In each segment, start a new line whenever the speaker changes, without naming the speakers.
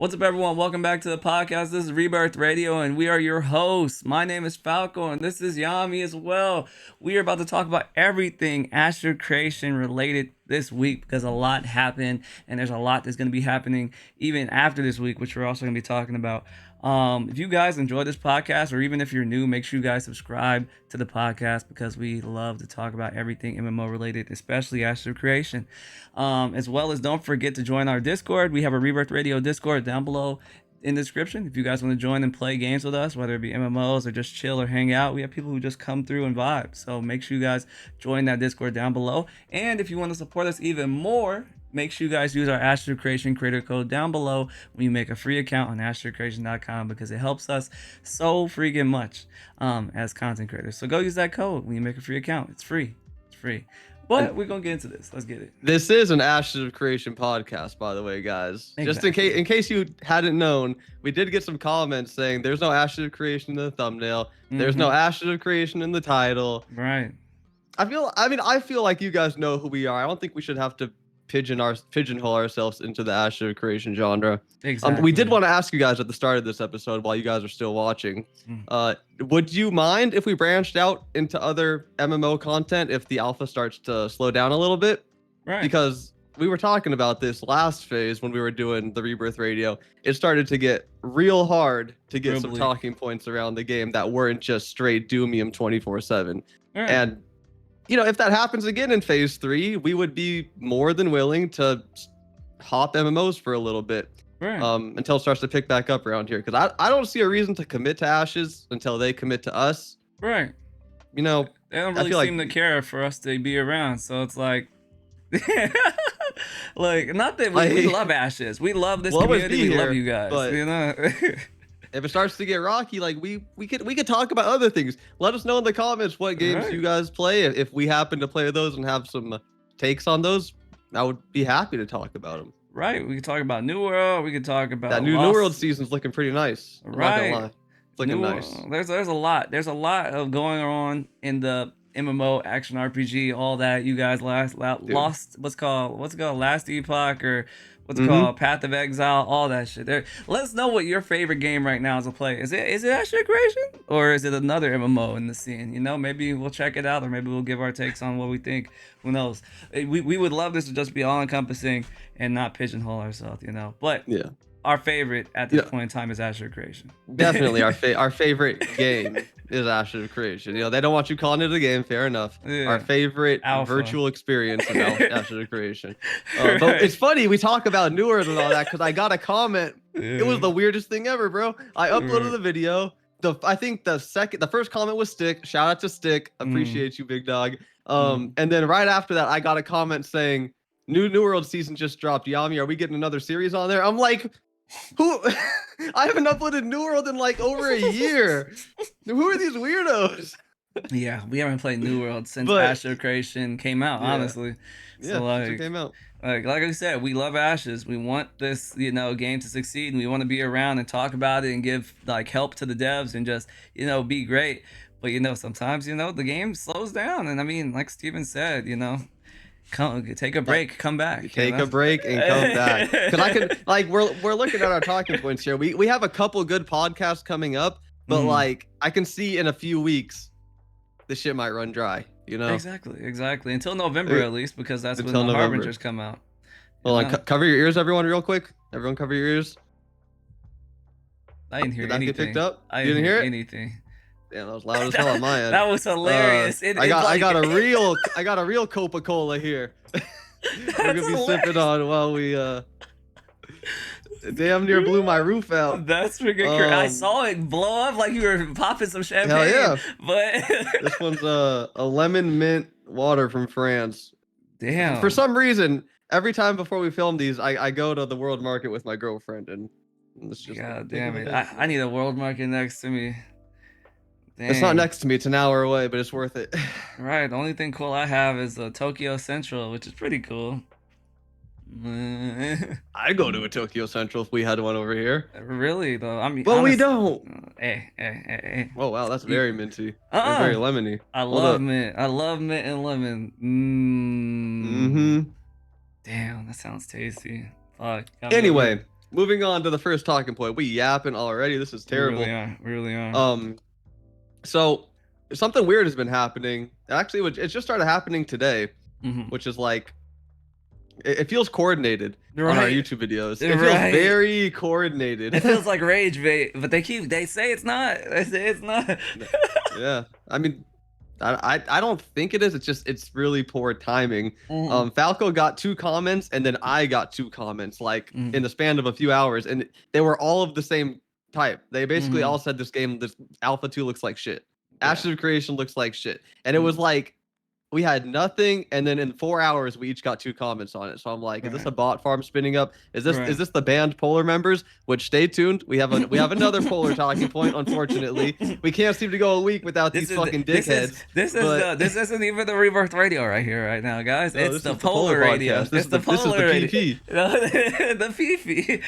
What's up, everyone? Welcome back to the podcast. This is Rebirth Radio, and we are your hosts. My name is Falco, and this is Yami as well. We are about to talk about everything Astro Creation related this week because a lot happened, and there's a lot that's going to be happening even after this week, which we're also going to be talking about. If you guys enjoy this podcast, or even if you're new, make sure you guys subscribe to the podcast because we love to talk about everything MMO related, especially Astro Creation. As well as don't forget to join our Discord. We have a Rebirth Radio Discord down below in the description. If you guys want to join and play games with us, whether it be MMOs or just chill or hang out, we have people who just come through and vibe. So make sure you guys join that Discord down below. And if you want to support us even more, make sure you guys use our Astro Creation creator code down below when you make a free account on astrocreation.com because it helps us so freaking much as content creators. So go use that code when you make a free account. It's free. It's free. But we're gonna get into this. Let's get it.
This is an Astro Creation podcast, by the way, guys.
Exactly.
Just in case you hadn't known, we did get some comments saying there's no Astro Creation in the thumbnail. There's no Astro Creation in the title.
Right.
I feel like you guys know who we are. I don't think we should have to pigeonhole ourselves into the Astro Creation genre.
Exactly.
We did want to ask you guys at the start of this episode, while you guys are still watching, would you mind if we branched out into other MMO content if the alpha starts to slow down a little bit?
Right.
Because we were talking about this last phase when we were doing the Rebirth Radio. It started to get real hard to get some talking points around the game that weren't just straight Doomium 24/7.
Right.
And you know, if that happens again in phase 3, we would be more than willing to hop MMOs for a little bit,
right.
Until it starts to pick back up around here. Because I don't see a reason to commit to Ashes until they commit to us.
Right.
You know,
they don't really seem to care for us to be around. So it's like, like, not that we love Ashes. We love this community. We love you guys.
But
you know.
if it starts to get rocky, like we could talk about other things. Let us know in the comments what games you guys play. If we happen to play those and have some takes on those, I would be happy to talk about them.
Right. We could talk about New World. We could talk about
that New World season's looking pretty nice. I'm not gonna lie. It's looking nice.
There's a lot. There's a lot of going on in the MMO action RPG. All that you guys lost. What's it called? Last Epoch or what's it called? Path of Exile, all that shit. Let us know what your favorite game right now is to play. Is it Astro Creation? Or is it another MMO in the scene? You know, maybe we'll check it out, or maybe we'll give our takes on what we think. Who knows? We would love this to just be all-encompassing and not pigeonhole ourselves, you know. But yeah, our favorite at this point in time is Astro Creation.
Definitely our favorite game is Astro Creation. You know, they don't want you calling it a game, fair enough. Yeah. Our favorite virtual experience is Astro Creation. But it's funny, we talk about New World and all that because I got a comment. It was the weirdest thing ever, bro. I uploaded the video. I think the first comment was Stick. Shout out to Stick. Appreciate you, big dog. And then right after that, I got a comment saying, New World season just dropped. Yami, are we getting another series on there? I'm like, who? I haven't uploaded New World in like over a year. Who are these weirdos?
Yeah, we haven't played New World since Astro Creation came out, honestly.
So like, it came out.
Like I said, we love Ashes. We want this, you know, game to succeed, and we want to be around and talk about it and give like help to the devs and just, you know, be great. But you know, sometimes, you know, the game slows down, and I mean, like Steven said, you know, take a break, come back.
Take a break and come back. Because I can, like, we're looking at our talking points here. We have a couple good podcasts coming up, but like I can see in a few weeks, this shit might run dry. You know.
Exactly. Until November at least, because that's when the Harbingers come out.
Hold on, cover your ears, everyone, real quick. Everyone, cover your ears.
I didn't hear anything.
Did that get picked up?
I didn't hear anything.
Damn, that was loud as hell on my end.
That was hilarious.
I got a real Coca-Cola here. We're gonna be sipping on while we damn near blew my roof out.
That's freaking crazy. I saw it blow up like you were popping some champagne.
Hell yeah.
But
this one's a lemon mint water from France.
Damn.
For some reason, every time before we film these, I go to the World Market with my girlfriend, and it's just
God damn it. I need a World Market next to me. Dang.
It's not next to me. It's an hour away, but it's worth it.
Right. The only thing cool I have is Tokyo Central, which is pretty cool.
I'd go to a Tokyo Central if we had one over here.
Really, though? I mean,
but we don't.
Hey.
Oh, wow. That's very minty. Very lemony.
I love mint. I love mint and lemon. Damn, that sounds tasty. Fuck.
Anyway, moving on to the first talking point. We yapping already. This is terrible.
We really are.
So something weird has been happening. Actually, it just started happening today, which is like, it feels coordinated on our YouTube videos. It feels very coordinated.
It feels like rage bait, but they say it's not. They say it's not.
Yeah, I mean, I don't think it is. It's really poor timing. Falco got 2 comments, and then I got 2 comments, like in the span of a few hours, and they were all of the same type. They basically all said this Alpha 2 looks like shit. Ashes of Creation looks like shit, and it was like, we had nothing, and then in 4 hours we each got 2 comments on it. So I'm like, is this a bot farm spinning up? Is this the banned Polar members? Which, stay tuned. We have another Polar talking point. Unfortunately, we can't seem to go a week without these fucking dickheads.
This isn't even the Rebirth Radio right here right now, guys. No, it's the Polar Radio.
This is the PP.
The PP.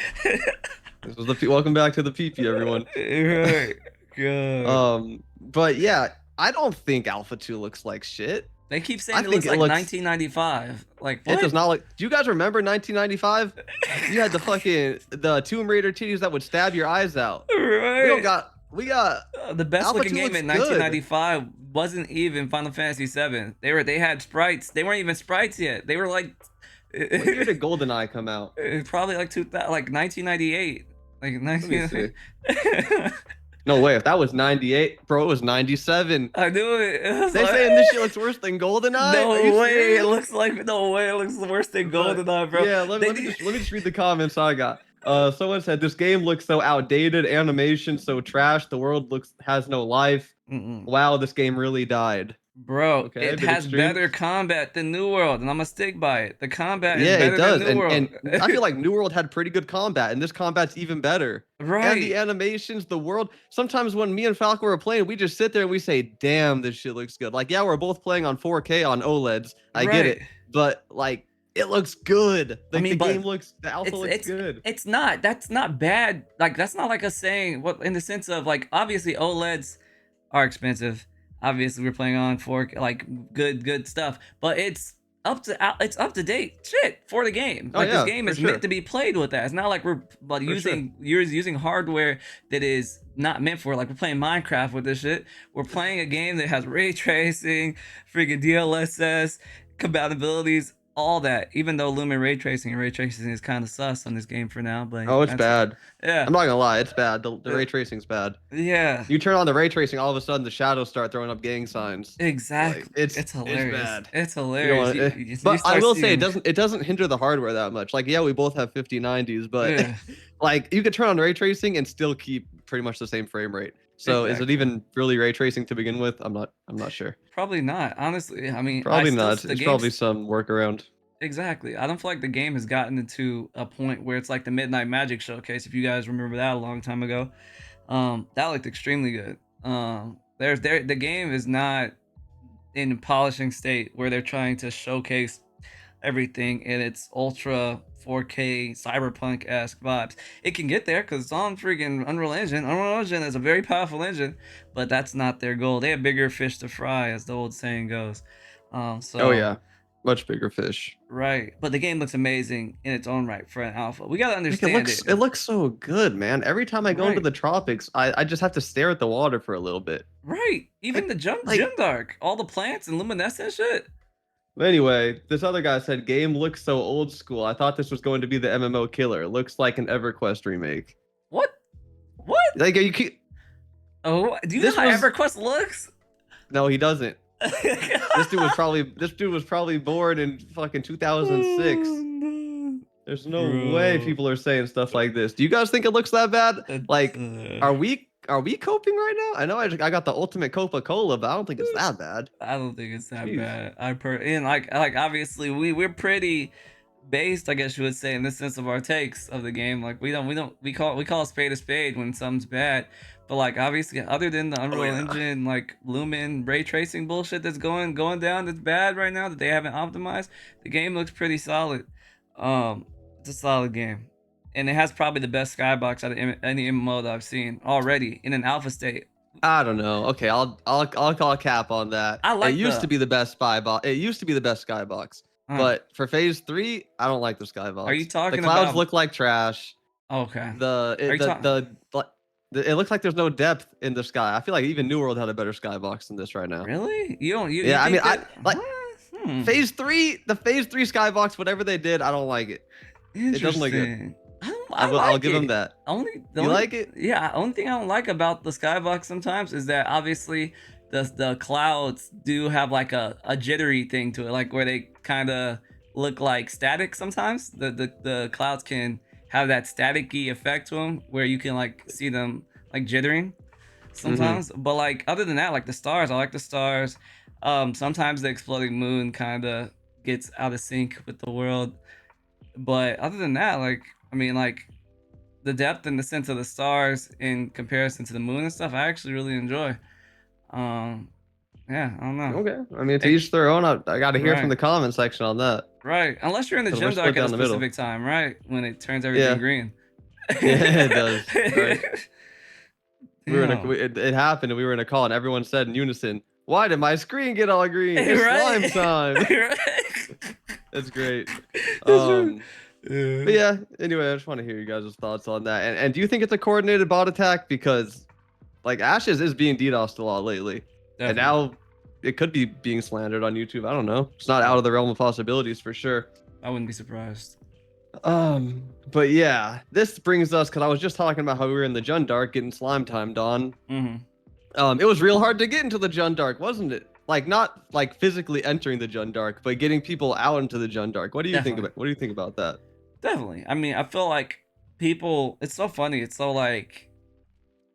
This was the welcome back to the PP, everyone.
Right. Good.
But yeah, I don't think Alpha 2 looks like shit.
They keep saying it looks like 1995. Like, what?
It does not look. Do you guys remember 1995? You had the Tomb Raider titties that would stab your eyes out.
Right.
We got
the best looking game in 1995 wasn't even Final Fantasy VII. They had sprites. They weren't even sprites yet. They were like.
When year did GoldenEye come out?
Probably like 1998. Like 1998.
No way, if that was 98, bro, it was 97.
I knew it.
They saying this shit looks worse than GoldenEye?
No way, it looks worse than GoldenEye, bro.
Yeah, let me just read the comments I got. Someone said, this game looks so outdated, animation so trash, the world has no life. Wow, this game really died.
Bro, it has better combat than New World, and I'm gonna stick by it. The combat is better than New World.
And I feel like New World had pretty good combat, and this combat's even better.
Right.
And the animations, the world. Sometimes when me and Falco are playing, we just sit there and we say, damn, this shit looks good. Like, yeah, we're both playing on 4K on OLEDs. I get it. But, like, it looks good. Like, the alpha looks good.
That's not bad. Like, that's not like us saying, in the sense of, like, obviously OLEDs are expensive. Obviously, we're playing on 4K, like good stuff, but it's up to date shit for the game. Like, this game is meant to be played with that. It's not like we're using hardware that is not meant for. Like, we're playing Minecraft with this shit. We're playing a game that has ray tracing, freaking DLSS, compatibilities, all that. Even though Lumen ray tracing is kind of sus on this game for now, but
it's bad.
Yeah,
I'm not gonna lie, it's bad. The ray tracing's bad.
Yeah,
you turn on the ray tracing, all of a sudden the shadows start throwing up gang signs.
Exactly. Like, it's hilarious. It's bad. It's hilarious.
But I will say it doesn't hinder the hardware that much. Like, yeah, we both have 5090s, but like, you could turn on ray tracing and still keep pretty much the same frame rate. So is it even really ray tracing to begin with? I'm not sure.
Probably not. Honestly, I mean,
probably not. It's probably some workaround.
Exactly. I don't feel like the game has gotten into a point where it's like the Midnight Magic showcase. If you guys remember that a long time ago, that looked extremely good. The game is not in polishing state where they're trying to showcase everything in its ultra 4K cyberpunk-esque vibes. It can get there because it's on freaking Unreal Engine. Unreal Engine is a very powerful engine, but that's not their goal. They have bigger fish to fry, as the old saying goes.
Oh yeah, much bigger fish.
Right, but the game looks amazing in its own right for an alpha. We gotta understand
it looks so good, man. Every time I go into the tropics, I just have to stare at the water for a little bit.
Right, even the gym dark, all the plants and luminescent shit.
Anyway, this other guy said, game looks so old school. I thought this was going to be the MMO killer. Looks like an EverQuest remake.
What?
Like, you keep...
Oh, do you know how EverQuest looks?
No, he doesn't. This dude was probably born in fucking 2006. There's no way people are saying stuff like this. Do you guys think it looks that bad? Like, are we coping right now? I know I got the ultimate Coca-Cola, but I don't think it's that bad.
I don't think it's that bad. And like obviously we're pretty based, I guess you would say, in the sense of our takes of the game. Like, we call a spade when something's bad. But like, obviously, other than the Unreal Engine, like Lumen ray tracing bullshit that's going down, that's bad right now, that they haven't optimized, the game looks pretty solid. It's a solid game, and it has probably the best skybox out of any MMO that I've seen already in an alpha state.
I don't know. Okay, I'll call a cap on that. It used to be the best skybox. It used to be the best skybox. But for phase 3, I don't like the skybox.
Are you talking
about... The clouds
about...
look like trash.
Okay.
It looks like there's no depth in the sky. I feel like even New World had a better skybox than this right now.
Really? You
Yeah,
think
I Phase 3, the Phase 3 skybox, whatever they did, I don't like it. It doesn't look good. I'll give them that. You like it?
Yeah. Only thing I don't like about the skybox sometimes is that obviously the clouds do have like a jittery thing to it, like where they kind of look like static sometimes. The clouds can have that staticky effect to them where you can like see them like jittering sometimes. But like other than that, like the stars, I like the stars. Sometimes the exploding moon kind of gets out of sync with the world. But other than that, like, I mean, like the depth and the sense of the stars in comparison to the moon and stuff, I actually really enjoy. Yeah, I don't know.
Okay. I mean, to each their own. I got to hear from the comment section on that.
Right. Unless you're in the gym dark at a specific time, right? When it turns everything green.
Yeah, it does. Right? It happened and we were in a call and everyone said in unison, "Why did my screen get all green? It's slime time." That's great. But yeah, anyway, I just want to hear you guys' thoughts on that. And do you think it's a coordinated bot attack? Because like Ashes is being DDoSed a lot lately. Definitely. And now it could be being slandered on YouTube. I don't know. It's not out of the realm of possibilities for sure.
I wouldn't be surprised.
But yeah, this brings us, because I was just talking about how we were in the Jun Dark getting slime timed on. It was real hard to get into the Jun Dark, wasn't it? Like not like physically entering the Jun Dark, but getting people out into the Jun Dark. What do you think about that?
Definitely. I mean, I feel like people. It's so funny. It's so like.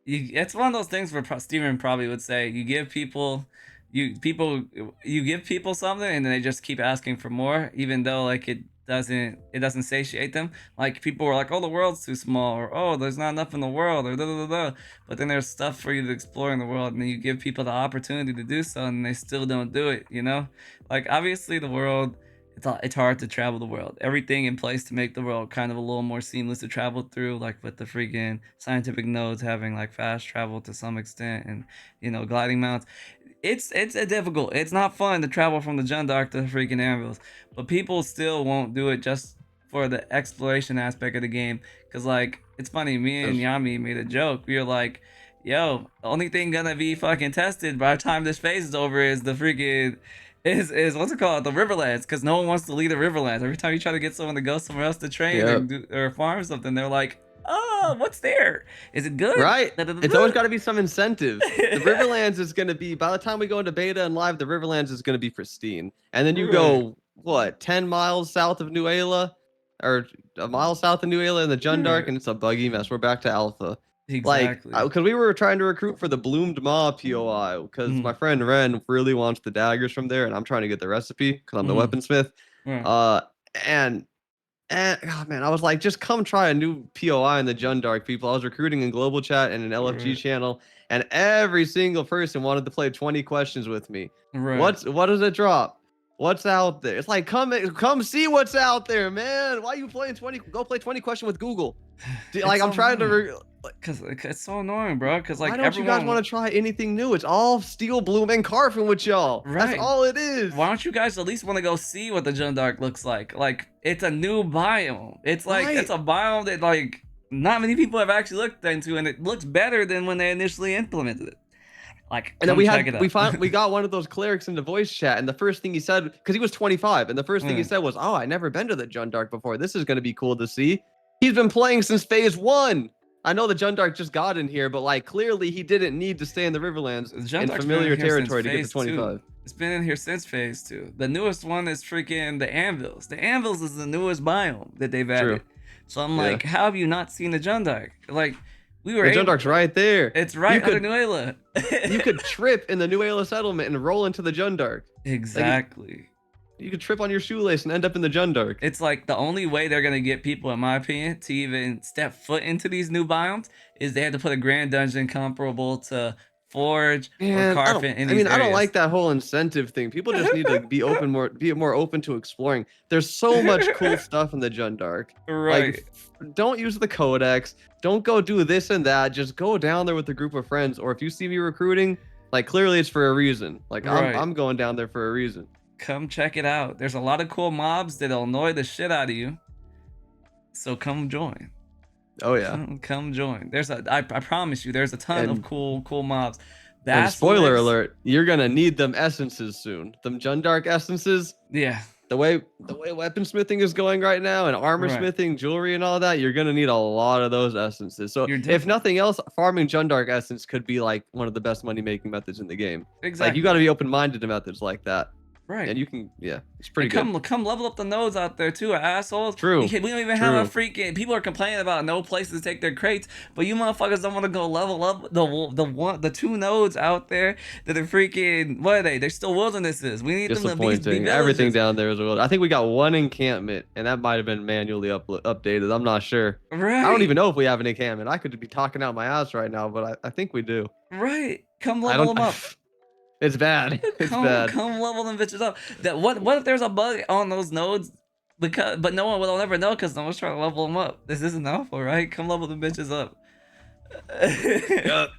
It's one of those things where Steven probably would say you give people something and then they just keep asking for more, even though like it doesn't satiate them. Like people were like, oh, the world's too small, or oh, there's not enough in the world, or da da da da. But then there's stuff for you to explore in the world, and then you give people the opportunity to do so, and they still don't do it. You know, like obviously the world. It's hard to travel the world. Everything in place to make the world kind of a little more seamless to travel through, like with the freaking scientific nodes having like fast travel to some extent, and gliding mounts. It's difficult. It's not fun to travel from the Jun Dark to the freaking anvils, but people still won't do it just for the exploration aspect of the game. Cause like it's funny, me and Yami made a joke. We were like, "Yo, the only thing gonna be fucking tested by the time this phase is over is the freaking." Is what's it called, the Riverlands, because no one wants to leave the Riverlands. Every time you try to get someone to go somewhere else to train or farm something, they're like, oh, what's there? Is it good?
Right. It's always got to be some incentive. The Riverlands is going to be, by the time we go into beta and live, the Riverlands is going to be pristine. And then you go, 10 miles south of New Ayla, or a mile south of New Ayla in the Jun Dark, and it's a buggy mess. We're back to alpha.
Exactly.
Like, because we were trying to recruit for the Bloomed Maw POI, because my friend Ren really wants the daggers from there, and I'm trying to get the recipe because I'm the weaponsmith. And oh man, I was like, just come try a new POI in the Jun Dark, people. I was recruiting in global chat and an LFG channel, and every single person wanted to play 20 questions with me. What does it drop? What's out there? It's like, come see what's out there, man. Why are you playing 20? Go play 20 question with Google. Like, I'm trying to.
Because it's so annoying, bro. Because like,
why don't you guys want to try anything new? It's all Steel Bloom and Carfin with y'all. That's all it is.
Why don't you guys at least want to go see what the Jun Dark looks like? Like, it's a new biome. It's like it's a biome that like not many people have actually looked into, and it looks better than when they initially implemented it. Like,
and then we got one of those clerics in the voice chat, and the first thing he said, because he was 25, and the first thing he said was, "Oh, I never been to the Jun Dark before. This is going to be cool to see." He's been playing since phase 1. I know the Jun Dark just got in here, but like clearly he didn't need to stay in the Riverlands in familiar territory to get to 25.
It's been in here since phase 2. The newest one is freaking the Anvils. The Anvils is the newest biome that they've added. So I'm like, how have you not seen the Jun Dark? Like, the
Jun Dark's right there.
It's right under New Ayla.
You could trip in the New Ayla settlement and roll into the Jun Dark.
Exactly.
You could trip on your shoelace and end up in the Jun Dark.
It's like the only way they're gonna get people, in my opinion, to even step foot into these new biomes is they have to put a grand dungeon comparable to Forge or Carfin.
I don't like that whole incentive thing. People just need to be more open to exploring. There's so much cool stuff in the Jun Dark.
Right.
Like, don't use the codex. Don't go do this and that. Just go down there with a group of friends. Or if you see me recruiting, like clearly it's for a reason. Like I'm going down there for a reason.
Come check it out. There's a lot of cool mobs that'll annoy the shit out of you. So come join.
Oh yeah.
Come join. I promise you, there's a ton of cool mobs.
And spoiler alert, you're gonna need them essences soon. Them Jundark essences.
Yeah.
The way weaponsmithing is going right now, and armor smithing, jewelry, and all that, you're gonna need a lot of those essences. So if nothing else, farming Jundark essence could be like one of the best money making methods in the game.
Exactly.
Like you got to be open minded to methods like that.
Right.
And you can, it's pretty good.
Come level up the nodes out there too, assholes.
True.
We don't even have a freaking. People are complaining about no places to take their crates, but you motherfuckers don't want to go level up the 2 nodes out there that are freaking. What are they? They're still wildernesses. We need them to be
everything down there is a wilderness. I think we got 1 encampment, and that might have been manually updated. I'm not sure.
Right.
I don't even know if we have an encampment. I could be talking out my ass right now, but I think we do.
Right. Come level them up.
It's bad. It's bad.
Come level them bitches up. What if there's a bug on those nodes? But no one will ever know because no one's trying to level them up. This isn't alpha, right? Come level them bitches up.
Yep.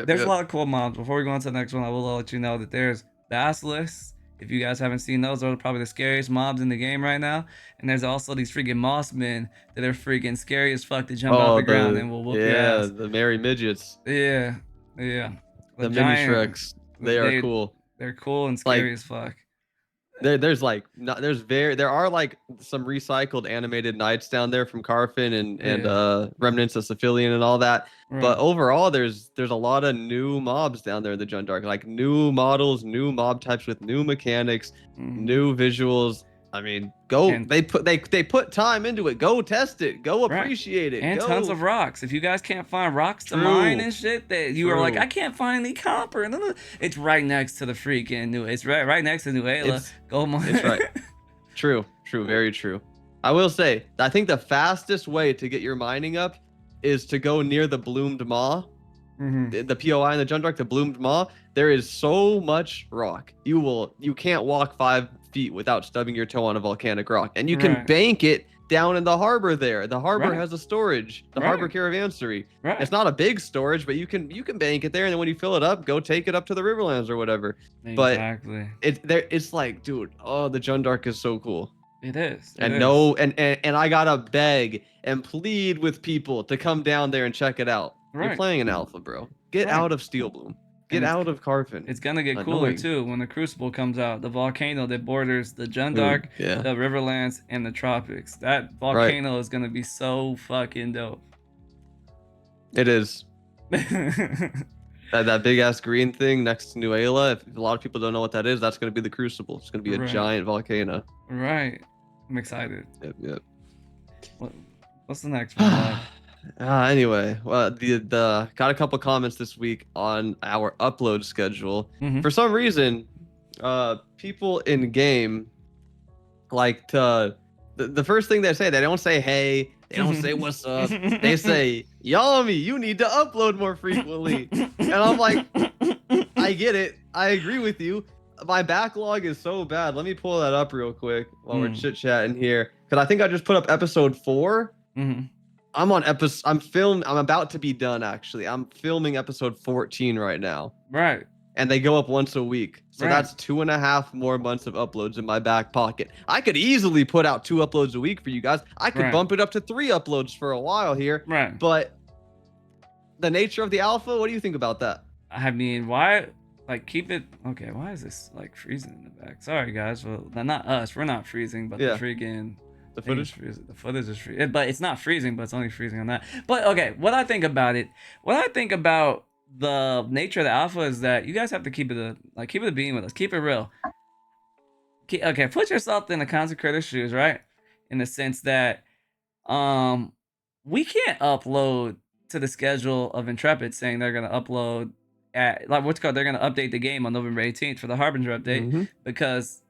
There's a lot of cool mobs. Before we go on to the next one, I will let you know that there's basilisks. If you guys haven't seen those are probably the scariest mobs in the game right now. And there's also these freaking mossmen that are freaking scary as fuck to jump off the ground and will whoop your ass.
Yeah, the merry midgets.
Yeah.
The mini Shreks, they're cool.
They're cool and scary as fuck.
There are like some recycled animated knights down there from Carfin and remnants of Cephalian and all that. Right. But overall, there's a lot of new mobs down there in the Jundark, like new models, new mob types with new mechanics, new visuals. I mean, they put time into it. Go test it. Go appreciate it.
And tons of rocks. If you guys can't find rocks to mine and shit, that you are like, I can't find any copper. It's right next to the freaking new. It's right next to New Ayla. Go mine. It's right.
True. Very true. I will say, I think the fastest way to get your mining up is to go near the bloomed maw. The POI and the Jundark, the bloomed maw. There is so much rock. You can't walk 5 feet without stubbing your toe on a volcanic rock, and you can bank it down in the harbor there. The harbor has a storage, the harbor caravanserai. It's not a big storage, but you can bank it there, and then when you fill it up, go take it up to the Riverlands or whatever.
Exactly.
But it's like, dude, the Jundark is so cool.
It is.
And I gotta beg and plead with people to come down there and check it out. You're playing an alpha, bro. Get out of Steelbloom. Get out of Carfin.
It's gonna get cooler too when the Crucible comes out. The volcano that borders the Jundark, the Riverlands, and the Tropics. That volcano is gonna be so fucking dope.
It is. that big ass green thing next to New Ayla. If a lot of people don't know what that is, that's gonna be the Crucible. It's gonna be a giant volcano.
Right. I'm excited.
Yep.
What's the next one?
Anyway, the got a couple comments this week on our upload schedule. For some reason, people in game like to the first thing they say, they don't say hey, they don't say what's up, they say Yami, you need to upload more frequently. And I'm like, I get it, I agree with you. My backlog is so bad. Let me pull that up real quick while we're chit chatting here, because I think I just put up episode 4. I'm about to be done, actually. I'm filming episode 14 right now.
Right.
And they go up once a week. So that's 2.5 more months of uploads in my back pocket. I could easily put out 2 uploads a week for you guys. I could bump it up to 3 uploads for a while here.
Right.
But the nature of the alpha, what do you think about that?
I mean, why? Like, keep it. Okay, why is this like freezing in the back? Sorry, guys. Well, not us. We're not freezing, but the freaking.
The footage
is freezing, but it's not freezing, but it's only freezing on that. But okay, what I think about the nature of the alpha is that you guys have to keep it being with us, keep it real. Okay, put yourself in the consecrator's shoes, right? In the sense that, we can't upload to the schedule of Intrepid saying they're gonna upload at they're gonna update the game on November 18th for the Harbinger update, because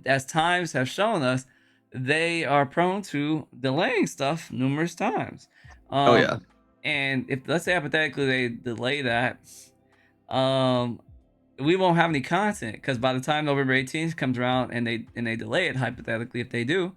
as times have shown us, they are prone to delaying stuff numerous times. And if, let's say hypothetically they delay that, we won't have any content, because by the time November 18th comes around and they delay it, hypothetically, if they do,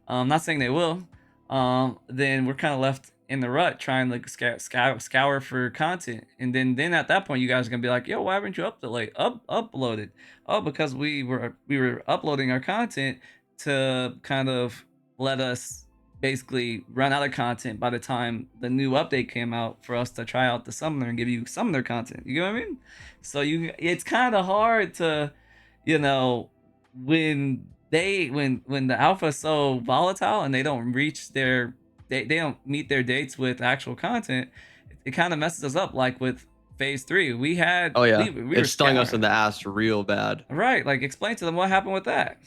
not saying they will, then we're kind of left in the rut trying to scour for content. And then at that point, you guys are gonna be like, yo, why haven't you uploaded? Oh, because we were uploading our content to kind of let us basically run out of content by the time the new update came out for us to try out the summoner and give you summoner content. You know what I mean? So it's kind of hard to, you know, when the alpha is so volatile and they don't reach they don't meet their dates with actual content, it kind of messes us up. Like with phase 3, we had we
it stung us in the ass real bad.
Right, like explain to them what happened with that.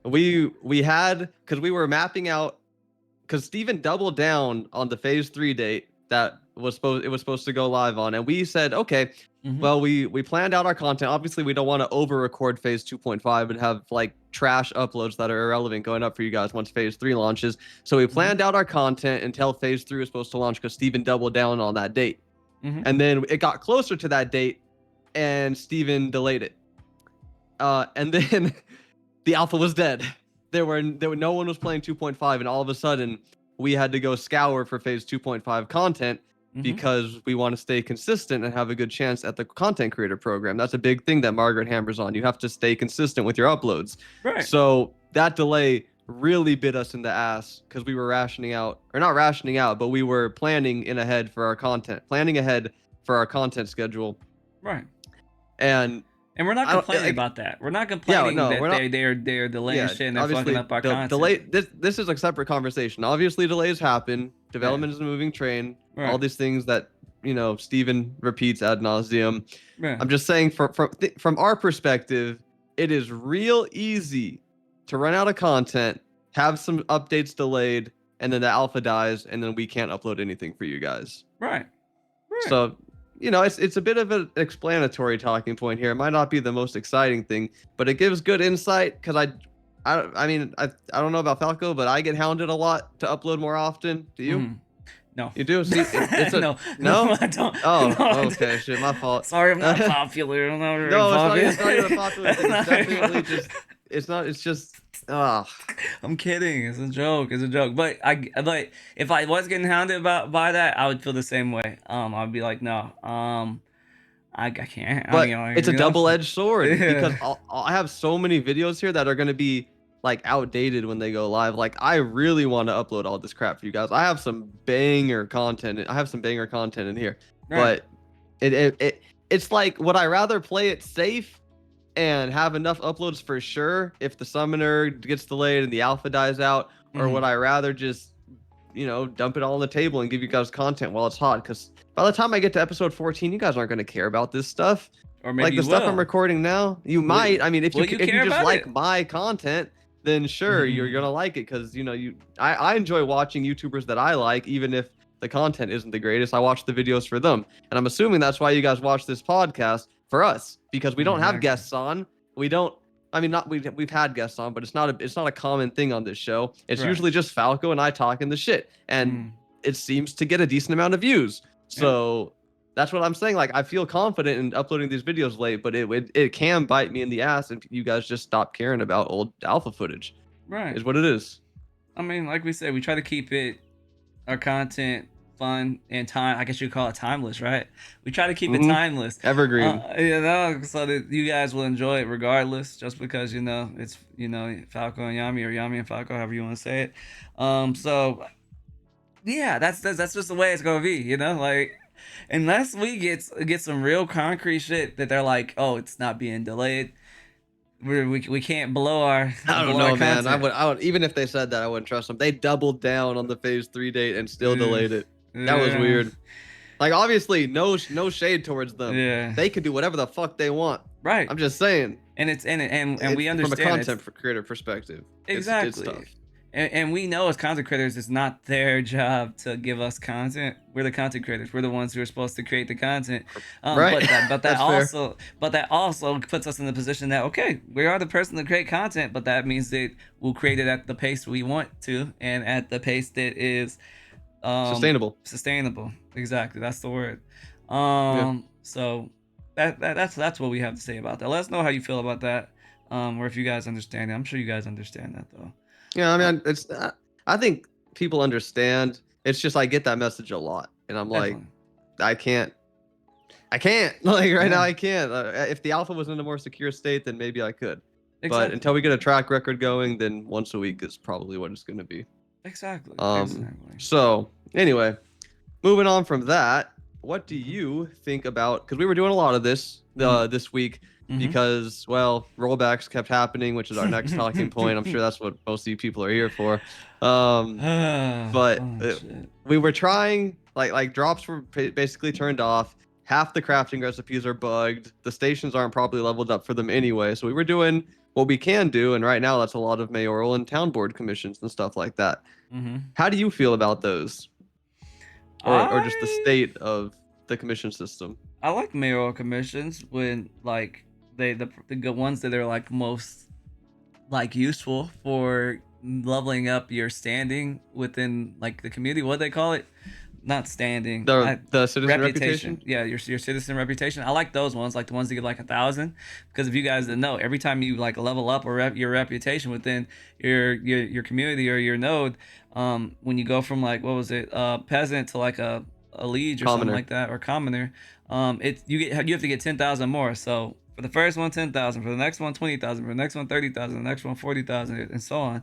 We had, because we were mapping out, because Steven doubled down on the phase 3 date that was supposed to go live on, and we said, okay, well, we planned out our content. Obviously, we don't want to over record phase 2.5 and have like trash uploads that are irrelevant going up for you guys once phase 3 launches. So we planned out our content until phase 3 was supposed to launch, because Steven doubled down on that date. And then it got closer to that date and Steven delayed it. And then the alpha was dead. There were no one was playing 2.5, and all of a sudden we had to go scour for phase 2.5 content because we want to stay consistent and have a good chance at the content creator program. That's a big thing that Margaret hammers on. You have to stay consistent with your uploads. Right. So that delay really bit us in the ass, because we were rationing out, or not rationing out, but we were planning ahead for our content schedule. Right. And
we're not complaining about that. We're not complaining that they're delaying shit and they're fucking up our content.
This is a separate conversation. Obviously, delays happen. Development is a moving train. Right. All these things that, you know, Steven repeats ad nauseum. Right. I'm just saying, from our perspective, it is real easy to run out of content, have some updates delayed, and then the alpha dies, and then we can't upload anything for you guys. Right. So, you know, it's a bit of an explanatory talking point here. It might not be the most exciting thing, but it gives good insight, because I mean, I don't know about Falco, but I get hounded a lot to upload more often. Do you?
No.
You do? See,
no,
I don't. Oh, okay. Shit, my fault.
Sorry, I'm not popular. I'm not very
popular. It's not even a popular thing. It's definitely just... It's just...
I'm kidding. It's a joke. But if I was getting hounded by that, I would feel the same way. I'd be like, no, I can't.
But it's a double-edged sword, because I have so many videos here that are going to be like outdated when they go live. Like, I really want to upload all this crap for you guys. I have some banger content. In here, right. But it's like, would I rather play it safe and have enough uploads for sure if the summoner gets delayed and the alpha dies out, or would I rather just, you know, dump it all on the table and give you guys content while it's hot? Because by the time I get to episode 14, you guys aren't going to care about this stuff. Or maybe like the stuff I'm recording now, you might. I mean, if you just like my content, then sure, you're going to like it, because, you know, I enjoy watching YouTubers that I like, even if the content isn't the greatest. I watch the videos for them. And I'm assuming that's why you guys watch this podcast, for us, because we don't have guests on. We've had guests on, but it's not a common thing on this show. It's usually just Falco and I talking the shit, and it seems to get a decent amount of views. So that's what I'm saying. Like, I feel confident in uploading these videos late, but it can bite me in the ass if you guys just stop caring about old alpha footage. Right. Is what it is.
I mean, like we said, we try to keep our content fun and time. I guess you call it timeless, right? We try to keep it timeless,
evergreen.
You know, so that you guys will enjoy it regardless. Just because, you know, it's, you know, Falco and Yami, or Yami and Falco, however you want to say it. So yeah, that's just the way it's gonna be. You know, like, unless we get some real concrete shit that they're like, oh, it's not being delayed. We can't blow our.
I don't know, man. I would even if they said that, I wouldn't trust them. They doubled down on the phase 3 date and still delayed it. That was weird. Like, obviously, no shade towards them. Yeah. They can do whatever the fuck they want. Right. I'm just saying.
And we understand
from a content creator perspective.
Exactly.
It's tough.
And we know as content creators, it's not their job to give us content. We're the content creators. We're the ones who are supposed to create the content.
Right.
But that also puts us in the position that, okay, we are the person to create content, but that means that we'll create it at the pace we want to, and at the pace that is Sustainable. Exactly. That's the word. So that's what we have to say about that. Let us know how you feel about that. Or if you guys understand it. I'm sure you guys understand that, though.
Yeah, I mean, I think people understand. It's just I get that message a lot, and I'm definitely. Like, I can't. Like, right now, I can't. If the alpha was in a more secure state, then maybe I could. Exactly. But until we get a track record going, then once a week is probably what it's going to be.
Exactly.
So anyway, moving on from that, what do you think about? Because we were doing a lot of this this week because rollbacks kept happening, which is our next talking point. I'm sure that's what most of you people are here for. But we were trying like drops were basically turned off. Half the crafting recipes are bugged. The stations aren't probably leveled up for them anyway. So we were doing what we can do, and right now that's a lot of mayoral and town board commissions and stuff like that. How do you feel about those? Or just the state of the commission system?
I like mayoral commissions when like the good ones that are like most like useful for leveling up your standing within like the community. What do they call it? Not standing.
The citizen reputation.
Yeah, your citizen reputation. I like those ones, like the ones that get like 1,000, because if you guys didn't know, every time you like level up or your reputation within your community or your node, when you go from like what was it, peasant to like a liege or something like that, or commoner, you have to get 10,000 more. So for the first one, 10,000. For the next one, 20,000. For the next one, 30,000. The next one, 40,000, and so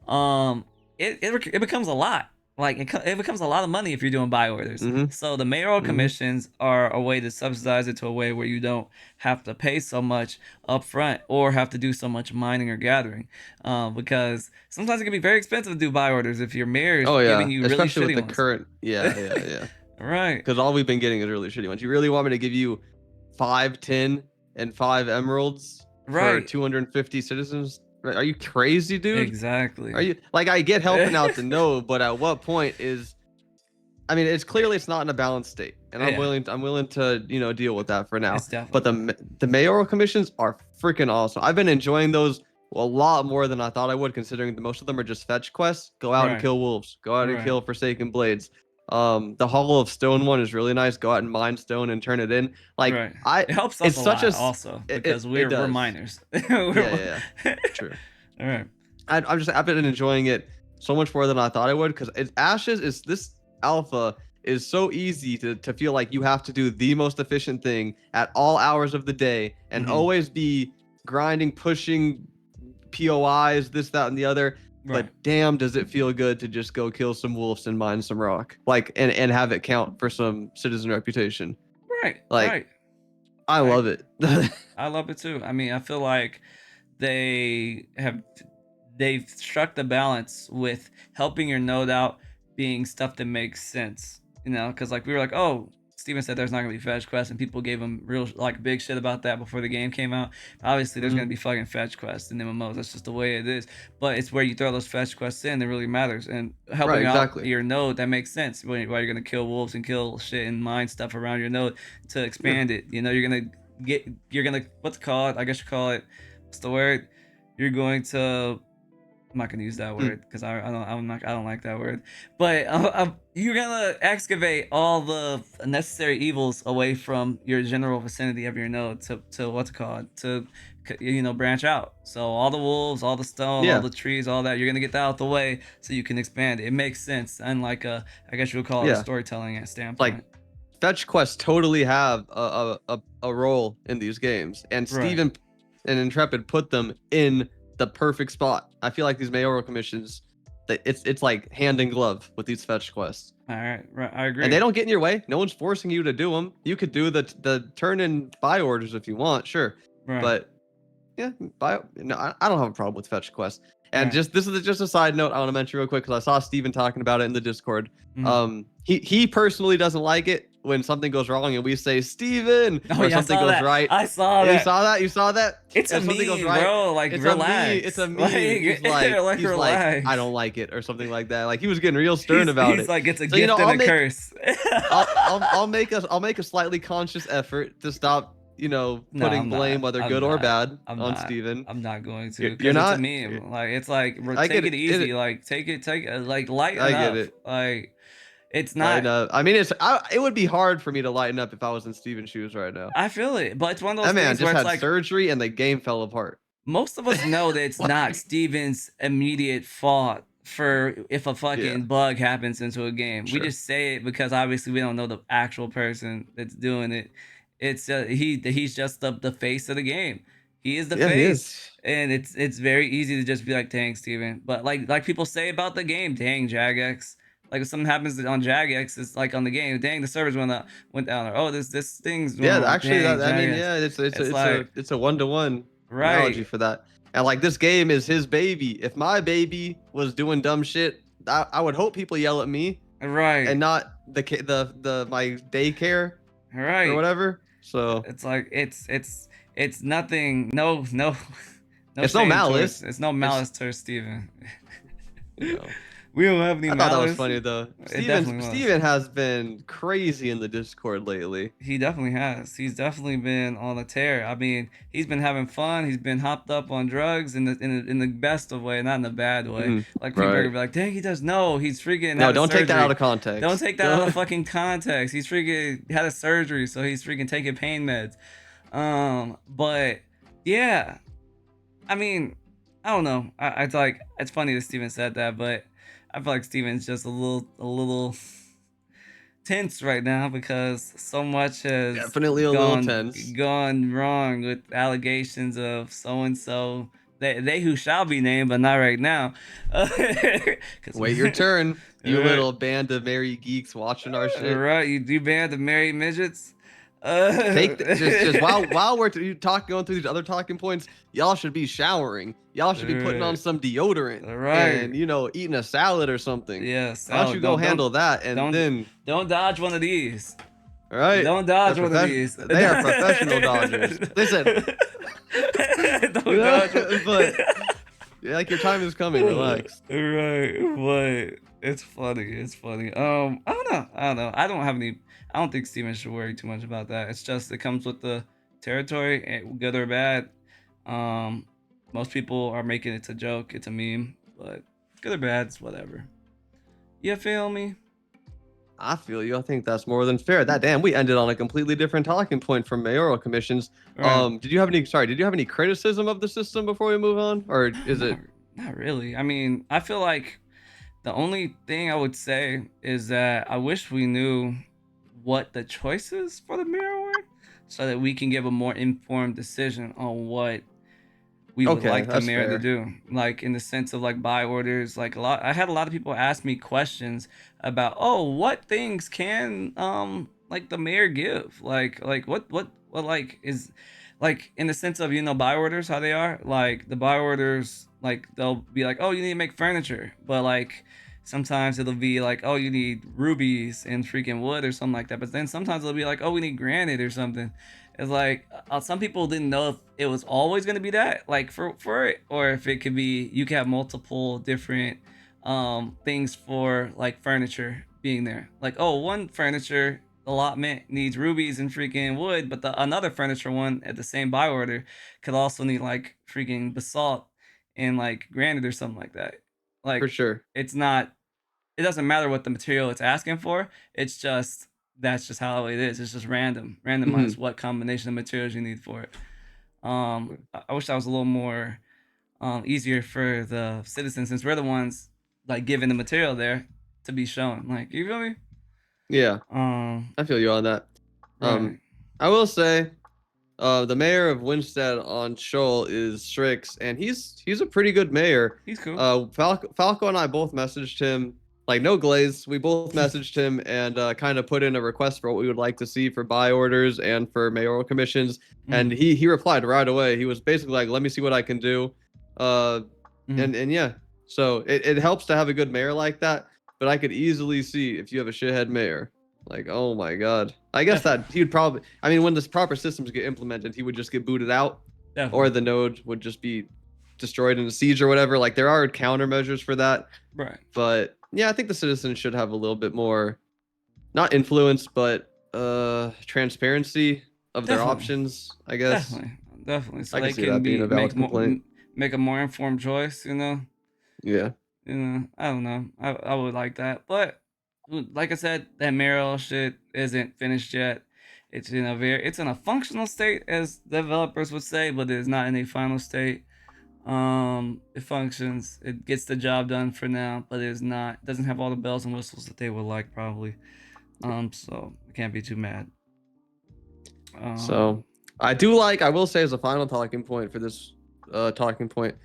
on. It becomes a lot. Like it becomes a lot of money if you're doing buy orders. So the mayoral commissions are a way to subsidize it to a way where you don't have to pay so much up front or have to do so much mining or gathering, because sometimes it can be very expensive to do buy orders if your mayor is giving you
especially
really shitty
with the
ones.
current yeah
Right,
because all we've been getting is really shitty ones. You really want me to give you 5, 10, and 5 emeralds for 250 citizens? Are you crazy, dude?
Exactly.
Are you like, I get helping out the node, but at what point is, I mean, it's clearly it's not in a balanced state, and I'm willing to deal with that for now. But the mayoral commissions are freaking awesome. I've been enjoying those a lot more than I thought I would, considering most of them are just fetch quests. Go out and kill wolves. Go out and kill forsaken blades. The Hollow of Stone one is really nice. Go out and mine stone and turn it in. Like
it helps us a lot also because we're miners.
True.
All right.
I've been enjoying it so much more than I thought I would, because Ashes is this alpha is so easy to feel like you have to do the most efficient thing at all hours of the day and always be grinding, pushing POIs, this, that, and the other. But damn, does it feel good to just go kill some wolves and mine some rock, like, and have it count for some citizen reputation. I love it.
I love it too. I mean, I feel like they've struck the balance with helping your node out being stuff that makes sense, because like we were like, oh, Steven said there's not gonna be fetch quests, and people gave him real like big shit about that before the game came out. Obviously there's gonna be fucking fetch quests in MMOs. That's just the way it is. But it's where you throw those fetch quests in that really matters, and helping out your node, that makes sense. While you're gonna kill wolves and kill shit and mine stuff around your node to expand it. You're gonna what's it called? I guess you call it, what's the word? You're going to, I'm not gonna use that word because I don't like that word. But you're gonna excavate all the necessary evils away from your general vicinity of your node to what's it called, to branch out. So all the wolves, all the stone, all the trees, all that, you're gonna get that out the way so you can expand it. It makes sense, and like I guess you would call it a storytelling standpoint.
Like fetch quests totally have a role in these games, and Steven and Intrepid put them in the perfect spot. I feel like these mayoral commissions, it's like hand in glove with these fetch quests.
All right, I agree.
And they don't get in your way. No one's forcing you to do them. You could do the turn in buy orders if you want, sure. But I don't have a problem with fetch quests. And this is just a side note I want to mention real quick, because I saw Steven talking about it in the Discord. He personally doesn't like it when something goes wrong and we say Steven, or something goes right.
I saw that.
You saw that?
It's a meme, goes right, bro. Like, relax.
It's a meme. He's like, I don't like it, or something like that. Like, he was getting real stern about it.
He's like, it's a gift and a curse.
I'll make a slightly conscious effort to stop putting blame, whether good or bad, on Steven.
I'm not going to.
You're not.
It's a meme. Like, it's like, take it easy. Like, take it, like, lighten up. I get it. Like, it's not.
I mean, it would be hard for me to lighten up if I was in Steven's shoes right now.
I feel it, but it's one of those
things
where it's
just had
like
surgery and the game fell apart.
Most of us know that it's not Steven's immediate fault for if a fucking bug happens into a game. We just say it because obviously we don't know the actual person that's doing it. It's he's just the face of the game. He is the
Yeah, he
face.
is.
And it's very easy to just be like, dang, Steven. But like people say about the game, dang, Jagex. Like if something happens on Jagex, it's like on the game, dang, the servers went down, or oh, this thing's going
Yeah,
on,
actually,
dang,
that I mean,
Jagex.
yeah,
It's like
it's a one-to-one analogy
right,
for that. And like this game is his baby. If my baby was doing dumb shit, I would hope people yell at me
right,
and not the my daycare or
right.
whatever. So
It's like it's nothing. No, no, no
it's no
shame towards.
malice.
It's no
It's
malice towards Steven.
you know.
We don't have any
I thought that was
malice.
funny though.
It definitely was.
Steven has been crazy in the Discord lately.
He definitely has. He's definitely been on a tear. I mean, he's been having fun. He's been hopped up on drugs in the best of way, not in the bad way. Like people are
Right.
gonna be like, "Dang, he does." No, he's freaking
No,
had a
don't take that
surgery.
out of context.
Don't take that out of fucking context. He's freaking had a surgery, so he's freaking taking pain meds. But yeah, I mean, I don't know. I like it's funny that Steven said that, but I feel like Steven's just a little tense right now because so much has
Definitely a little tense.
gone wrong with allegations of so and so. They who shall be named, but not right now.
Wait your turn, you
Right.
little band of merry geeks watching our shit.
Right, you band of merry midgets.
Just while we're going through these other talking points, y'all should be showering. Y'all should be putting on some deodorant,
right,
and eating a salad or something.
Yeah,
Why don't you go handle that and then
don't dodge one of these.
all right?
Don't dodge one of these.
They are professional dodgers. Listen,
don't dodge one.
but yeah, like your time is coming. Relax.
Right, but it's funny. It's funny. I don't know. I don't have any. I don't think Steven should worry too much about that. It's just it comes with the territory, good or bad. Most people are making it a joke. It's a meme, but good or bad, it's whatever. You feel me?
I feel you. I think that's more than fair. That damn, we ended on a completely different talking point from mayoral commissions.
Right.
Did you have any criticism of the system before we move on, or is it?
Not really. I mean, I feel like the only thing I would say is that I wish we knew what the choices for the mayor were, so that we can give a more informed decision on what we would like the mayor to do. Like in the sense of like buy orders. Like I had a lot of people ask me questions about, oh, what things can like the mayor give? Like what like is like in the sense of buy orders, how they are. Like the buy orders, like they'll be like, oh, you need to make furniture, but like sometimes it'll be like, oh, you need rubies and freaking wood or something like that. But then sometimes it'll be like, oh, we need granite or something. It's like some people didn't know if it was always going to be that, like for it, or if it could be you could have multiple different things for like furniture being there. Like, oh, one furniture allotment needs rubies and freaking wood, but another furniture one at the same buy order could also need like freaking basalt and like granite or something like that. Like
For sure.
It's not. It doesn't matter what the material it's asking for. It's just that's just how it is. It's just randomized what combination of materials you need for it. I wish that was a little more easier for the citizens, since we're the ones like giving the material there to be shown. Like, you feel me?
Yeah. I feel you on that.
Right.
I will say, the mayor of Winstead on Shoal is Strix, and he's a pretty good mayor.
He's cool.
Falco and I both messaged him, like no glaze. We both messaged him and kind of put in a request for what we would like to see for buy orders and for mayoral commissions, and he replied right away. He was basically like, "Let me see what I can do," and yeah. So it helps to have a good mayor like that, but I could easily see if you have a shithead mayor. Like, oh my god. I guess that he would probably, I mean, when the proper systems get implemented, he would just get booted out. Definitely. Or the node would just be destroyed in a siege or whatever. Like, there are countermeasures for that.
Right.
But yeah, I think the citizens should have a little bit more, not influence, but transparency of their options, I guess.
Definitely. So they can make a more informed choice,
Yeah.
I don't know. I would like that. But like I said, that Mayoral shit isn't finished yet. It's in a functional state, as developers would say, but it is not in a final state. It functions. It gets the job done for now, but it doesn't have all the bells and whistles that they would like, probably. So I can't be too mad.
So I will say as a final talking point for this talking point,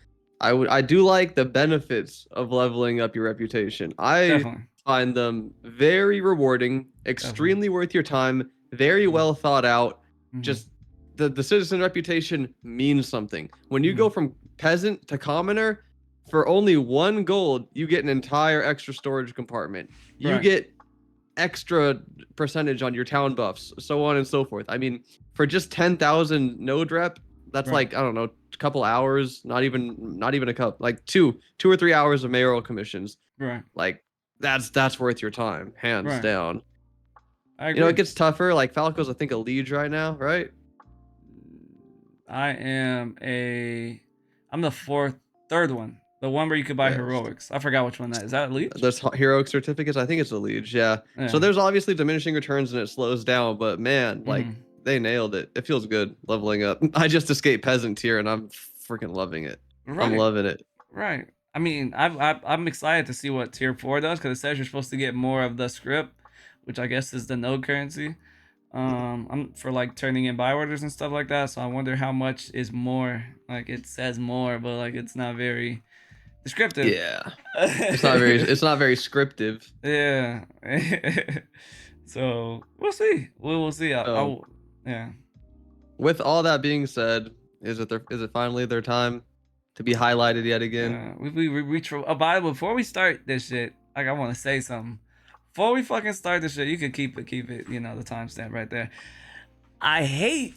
I do like the benefits of leveling up your reputation. I
Definitely.
find them very rewarding, extremely worth your time, very well thought out. Just the citizen reputation means something. When you go from peasant to commoner, for only 1 gold, you get an entire extra storage compartment. You get extra percentage on your town buffs, so on and so forth. I mean, for just 10,000 node rep, that's like, I don't know, a couple hours, not even a couple, like two or 3 hours of mayoral commissions.
Right.
Like that's worth your time, hands down.
I agree.
You know, it gets tougher. Like Falco's, I think, a liege right now, right?
I'm the third one. The one where you could buy heroics. I forgot which one that is. Is that a liege?
There's heroic certificates. I think it's a liege. Yeah. So there's obviously diminishing returns and it slows down, but man, like they nailed it. It feels good leveling up. I just escaped peasant tier and I'm freaking loving it. I'm loving it.
Right. I mean, I'm excited to see what tier 4 does, because it says you're supposed to get more of the script, which I guess is the node currency. I'm for like turning in buy orders and stuff like that. So I wonder how much is more. Like it says more, but like it's not very descriptive.
Yeah. It's not very scriptive.
Yeah. So we'll see. We'll see. Yeah.
With all that being said, is it finally their time to be highlighted yet again?
Before we start this shit, like I want to say something. Before we fucking start this shit, you can keep it, you know, the timestamp right there. I hate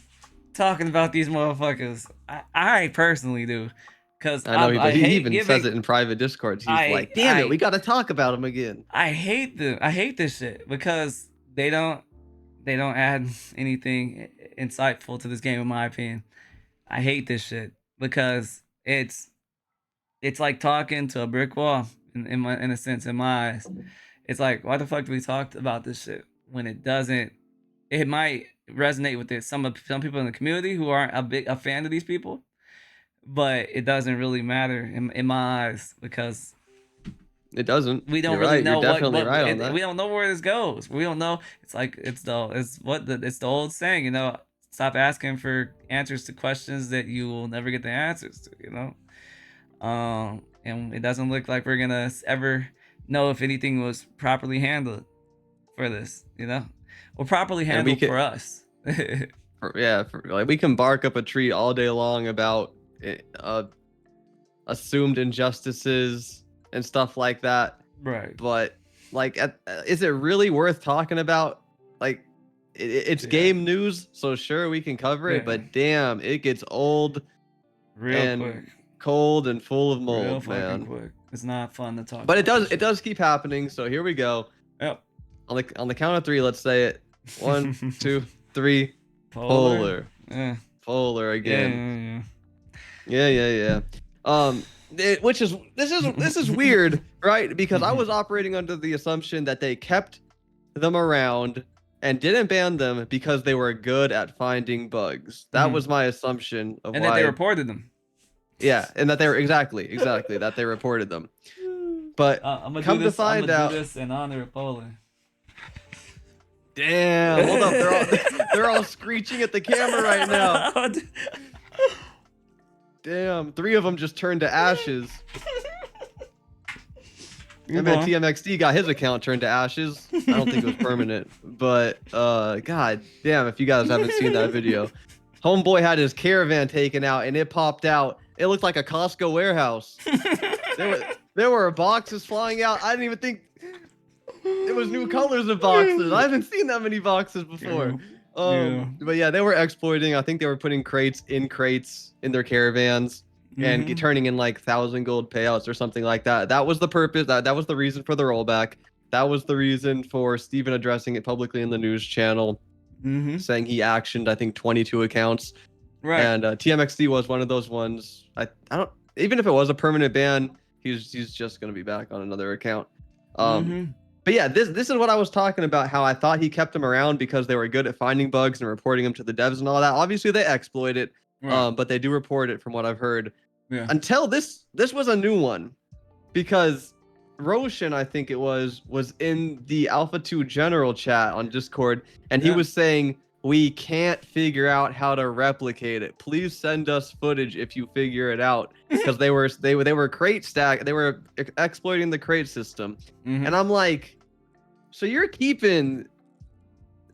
talking about these motherfuckers. I personally do. Cause
I know he even says it in private Discord. He's like, damn it, we gotta talk about him again.
I hate this shit because they don't add anything insightful to this game, in my opinion. I hate this shit because it's like talking to a brick wall in a sense, in my eyes. It's like, why the fuck do we talk about this shit when it doesn't? It might resonate with some people in the community who aren't a fan of these people, but it doesn't really matter in my eyes because
it doesn't.
We don't really know we don't know where this goes. We don't know. It's like it's the old saying, you know, stop asking for answers to questions that you will never get the answers to, you know. And it doesn't look like we're gonna ever know if anything was properly handled for this, you know, or properly handled for us.
Like we can bark up a tree all day long about assumed injustices and stuff like that,
right?
But like, is it really worth talking about? Like, it's game news, so sure we can cover it, but damn, it gets old
real quick,
cold and full of mold, man.
Quick. It's not fun to talk.
But it does keep happening. So here we go.
Yep.
On the count of 3, let's say it. 1, 2, 3. Polar.
Yeah.
Polar again. Yeah. This is weird, right? Because I was operating under the assumption that they kept them around and didn't ban them because they were good at finding bugs. That was my assumption of
and why. And that they reported them.
Yeah, and that they were exactly that they reported them. But I'm gonna do this
in honor of Poland.
Damn! Hold up, they're all screeching at the camera right now. Damn! 3 of them just turned to ashes. And then TMXD got his account turned to ashes. I don't think it was permanent, but god damn! If you guys haven't seen that video, homeboy had his caravan taken out and it popped out. It looked like a Costco warehouse. There were boxes flying out. I didn't even think it was new colors of boxes. I haven't seen that many boxes before. But yeah, they were exploiting. I think they were putting crates in their caravans and turning in like 1,000 gold payouts or something like that. That was the purpose. That was the reason for the rollback. That was the reason for Steven addressing it publicly in the news channel, saying he actioned, I think, 22 accounts. Right. And TMXD was one of those ones. I don't. Even if it was a permanent ban, he's just gonna be back on another account. But yeah, this is what I was talking about. How I thought he kept them around because they were good at finding bugs and reporting them to the devs and all that. Obviously, they exploit it, but they do report it from what I've heard. Yeah. Until this was a new one, because Roshan, I think it was in the Alpha 2 general chat on Discord, and he was saying we can't figure out how to replicate it. Please send us footage if you figure it out, because they were crate stack. They were exploiting the crate system, and I'm like, so you're keeping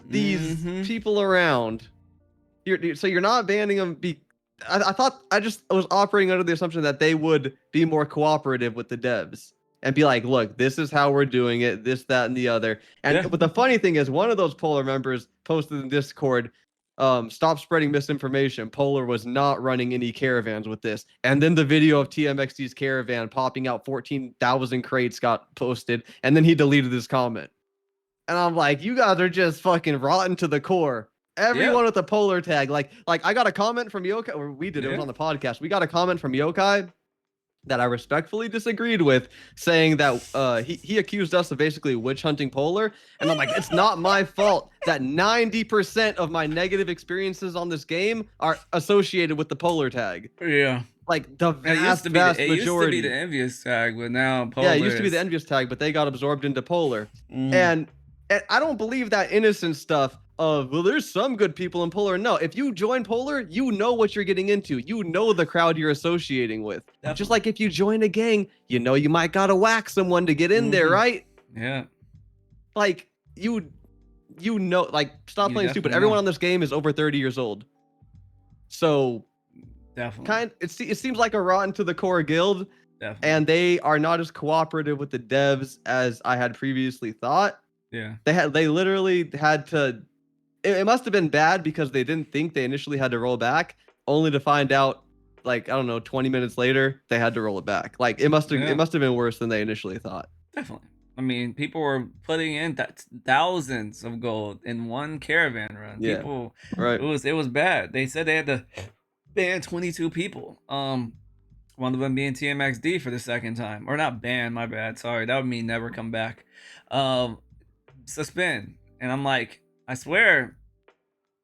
these people around. So you're not banning them. I thought I was operating under the assumption that they would be more cooperative with the devs and be like, look, this is how we're doing it, this, that, and the other. And but the funny thing is, one of those Polar members posted in Discord, stop spreading misinformation. Polar was not running any caravans with this. And then the video of TMXD's caravan popping out 14,000 crates got posted, and then he deleted his comment. And I'm like, you guys are just fucking rotten to the core. Everyone with the Polar tag, like I got a comment from Yokai, or we did, it was on the podcast. We got a comment from Yokai that I respectfully disagreed with, saying that he accused us of basically witch hunting Polar, and I'm like, it's not my fault that 90% of my negative experiences on this game are associated with the Polar tag.
Yeah.
Like the vast majority.
It used to be the envious tag, but now Polar.
Yeah, it used to be the envious tag, but they got absorbed into Polar. And I don't believe that innocent stuff of, well, there's some good people in Polar. No, if you join Polar, you know what you're getting into. You know the crowd you're associating with. Definitely. Just like if you join a gang, you know you might gotta whack someone to get in there, right?
Yeah.
Like you know, like, stop playing stupid. Everyone on this game is over 30 years old. So
definitely,
it seems like a rotten to the core guild.
Definitely.
And they are not as cooperative with the devs as I had previously thought.
Yeah.
They literally had to. It must have been bad because they didn't think they initially had to roll back, only to find out, like, I don't know, 20 minutes later they had to roll it back. Like it must have been worse than they initially thought.
Definitely. I mean, people were putting in thousands of gold in one caravan run.
Yeah.
People,
right.
It was bad. They said they had to ban 22 people. One of them being TMXD for the second time, or not ban. My bad. Sorry, that would mean never come back. Suspend. And I'm like, I swear,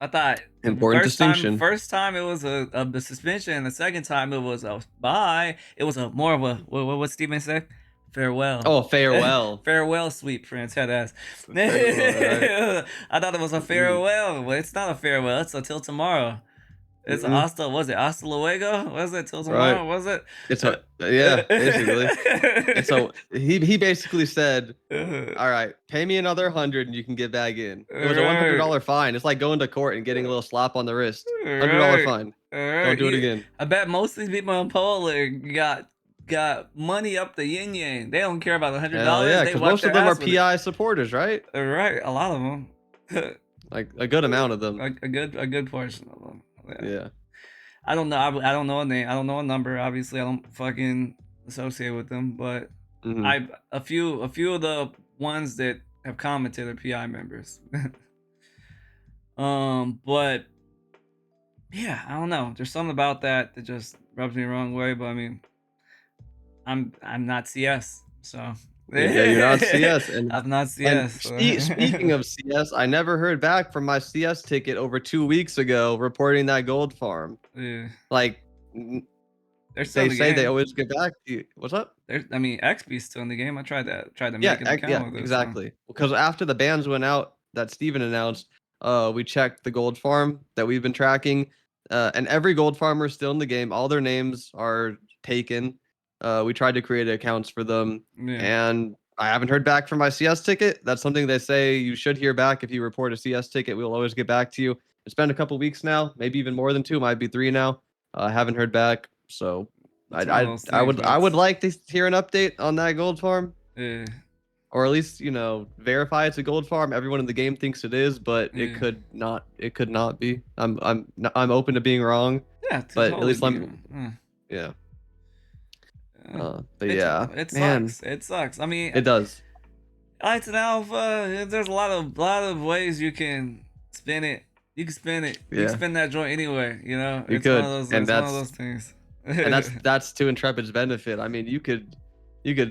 I thought
important distinction.
First time it was a suspension, the second time it was a bye. It was a more of a what Steven said? Farewell.
Oh, farewell.
Farewell, sweet prince. Head ass. Right. I thought it was a farewell, but it's not a farewell. It's until tomorrow. It's hasta luego? Was it till tomorrow? Right. Was it?
Basically. And so he basically said, all right, pay me another 100 and you can get back in. It was a $100 fine. It's like going to court and getting a little slap on the wrist. $100 fine. Don't do it again.
I bet most of these people in Polar got money up the yin yang. They don't care about $100.
Yeah, because most of them are PI supporters, right?
Right, a lot of them.
Like a good amount of them.
A good portion of them.
Yeah.
I don't know. I don't know a name. I don't know a number. Obviously, I don't fucking associate with them. But a few of the ones that have commented are PI members. But yeah, I don't know. There's something about that just rubs me the wrong way. But I mean, I'm not CS, so.
Yeah, you're not CS. And
I'm not CS.
Speaking of CS, I never heard back from my CS ticket over 2 weeks ago reporting that gold farm.
Yeah.
Like,
they say
they always get back to you. What's up?
I mean, XP's still in the game. I tried to make an account with it.
Exactly. Because after the bans went out that Steven announced, we checked the gold farm that we've been tracking, and every gold farmer still in the game. All their names are taken. We tried to create accounts for them, and I haven't heard back from my CS ticket. That's something they say you should hear back if you report a CS ticket. We'll always get back to you. It's been a couple weeks now, maybe even more than 2, might be 3 now. I haven't heard back, so I would like to hear an update on that gold farm, or at least verify it's a gold farm. Everyone in the game thinks it is, but it could not. It could not be. I'm open to being wrong.
Yeah,
but at least yeah. But
it sucks. It sucks. I mean,
it does.
It's an alpha. There's a lot of ways you can spin it. You can spin it. You can spin that joint anyway.
You could.
One of those things.
And that's to Intrepid's benefit. I mean, you could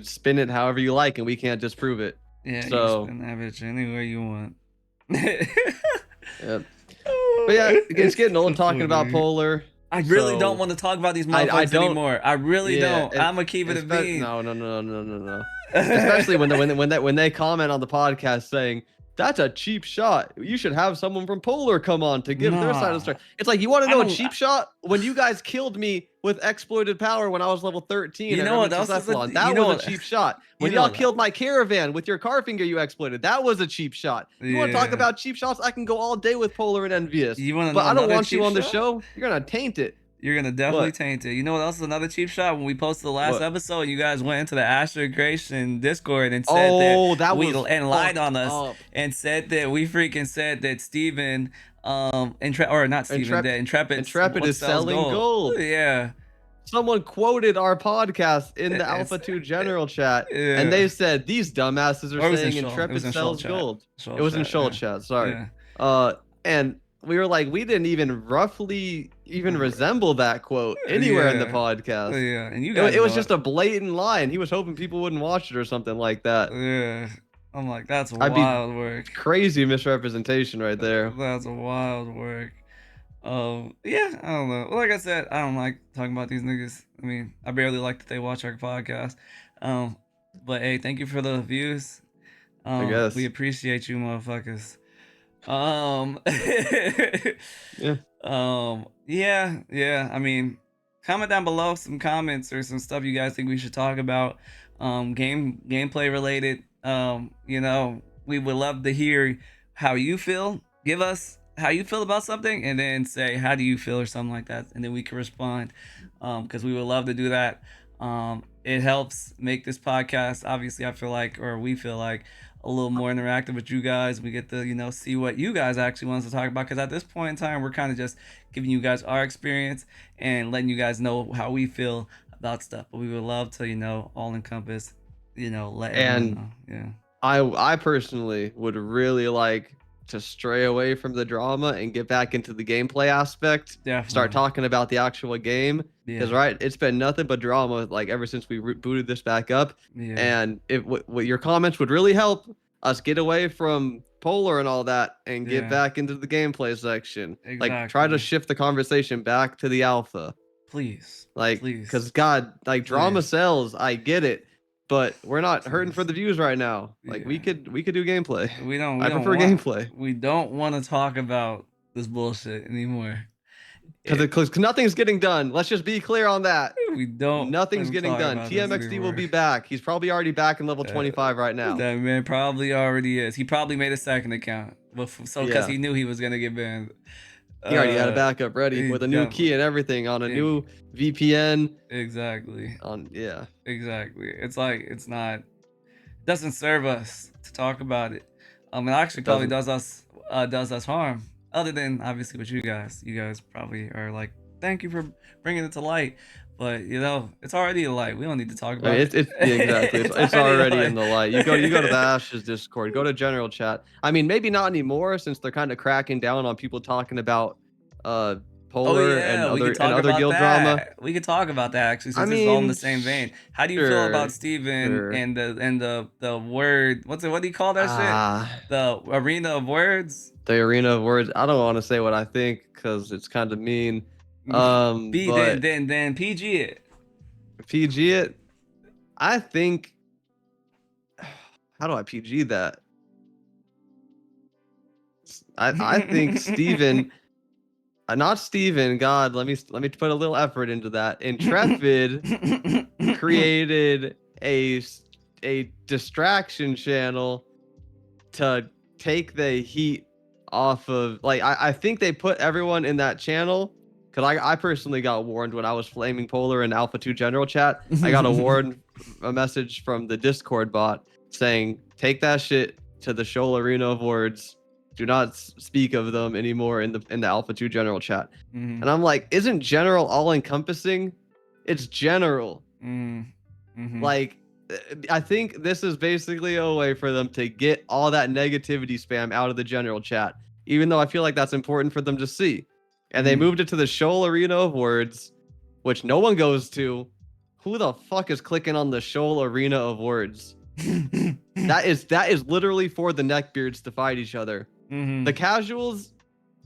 spin it however you like, and we can't disprove it.
Yeah. So you can spin that bitch any way you want.
Yeah. But yeah, it's getting old talking about Polar.
I really don't want to talk about these motherfuckers anymore. I really don't. I'm gonna keep it a bean.
No. Especially when they comment on the podcast saying that's a cheap shot. You should have someone from Polar come on to give their side of the story. It's like, you want to know a cheap shot? When you guys killed me with exploited power when I was level 13,
you know what else is
that was a cheap shot. When y'all killed my caravan with your car finger you exploited, that was a cheap shot. You want to talk about cheap shots? I can go all day with Polar and Envious. But I don't want you on the show. You're gonna taint it.
You're gonna definitely taint it. You know what else is another cheap shot? When we posted the last episode, you guys went into the Astro Creation Discord and said lied on us and said that we freaking said that Steven that Intrepid
is selling gold.
Yeah.
Someone quoted our podcast in the Alpha 2 general chat, and they said these dumbasses are saying Intrepid sells gold. It was in Shoal chat, sorry. Yeah. And we were like, we didn't even roughly resemble that quote anywhere in the podcast.
Yeah, and you guys
it was just a blatant lie, and he was hoping people wouldn't watch it or something like that.
Yeah. I'm like, that's wild work.
Crazy misrepresentation right there.
That's wild work. Yeah, I don't know. Like I said, I don't like talking about these niggas. I mean, I barely like that they watch our podcast. But hey, thank you for the views.
I guess
we appreciate you, motherfuckers. Yeah. I mean, comment down below some comments or some stuff you guys think we should talk about. Gameplay related. You know, we would love to hear how you feel. Give us how you feel about something, and then say, how do you feel, or something like that, and then we can respond, because we would love to do that. It helps make this podcast, obviously, we feel like a little more interactive with you guys. We get to, you know, see what you guys actually want us to talk about, because at this point in time, we're kind of just giving you guys our experience and letting you guys know how we feel about stuff. But we would love to, you know, all encompass, you know, let everyone know. Yeah.
I personally would really like to stray away from the drama and get back into the gameplay aspect.
Definitely.
Start talking about the actual game, because it's been nothing but drama like ever since we booted this back up. And what your comments would really help us get away from Polar and all that and get back into the gameplay section. Like, try to shift the conversation back to the alpha,
please.
Because God, like, drama sells. I get it, but we're not hurting for the views right now. Like, we could do gameplay. I prefer gameplay.
We don't want to talk about this bullshit anymore.
Because nothing's getting done. Let's just be clear on that. Nothing's getting done. TMXD will be back. He's probably already back in level 25 right now.
That man probably already is. He probably made a second account, because he knew he was gonna get banned.
He already had a backup ready with a new key and everything on a new VPN.
Exactly.
Exactly.
It's like, it doesn't serve us to talk about it. It actually probably does us harm. Other than obviously with you guys probably are like, thank you for bringing it to light. But you know, it's already a light. We don't need to talk about it.
Exactly. It's already in the light. You go to the Ashes Discord, go to general chat. I mean, maybe not anymore, since they're kind of cracking down on people talking about Polar and other guild drama.
We could talk about that, actually, since it's all in the same vein. How do you feel about Steven and the word? What do you call that shit? The arena of words.
The arena of words. I don't want to say what I think, because it's kind of mean.
Then PG it.
PG it. I think. How do I PG that? I think Steven. Not Steven. God, let me put a little effort into that. Intrepid created a distraction channel to take the heat off of, like, I think they put everyone in that channel, because I personally got warned when I was flaming Polar in Alpha 2 general chat. I got a message from the Discord bot saying, take that shit to the Shoal Arena of Words. Do not speak of them anymore in the Alpha 2 general chat. And I'm like, isn't general all encompassing? It's general. Like, I think this is basically a way for them to get all that negativity spam out of the general chat, even though I feel like that's important for them to see. And they moved it to the Shoal Arena of Words, which no one goes to. Who the fuck is clicking on the Shoal Arena of Words? that is literally for the neckbeards to fight each other. The casuals,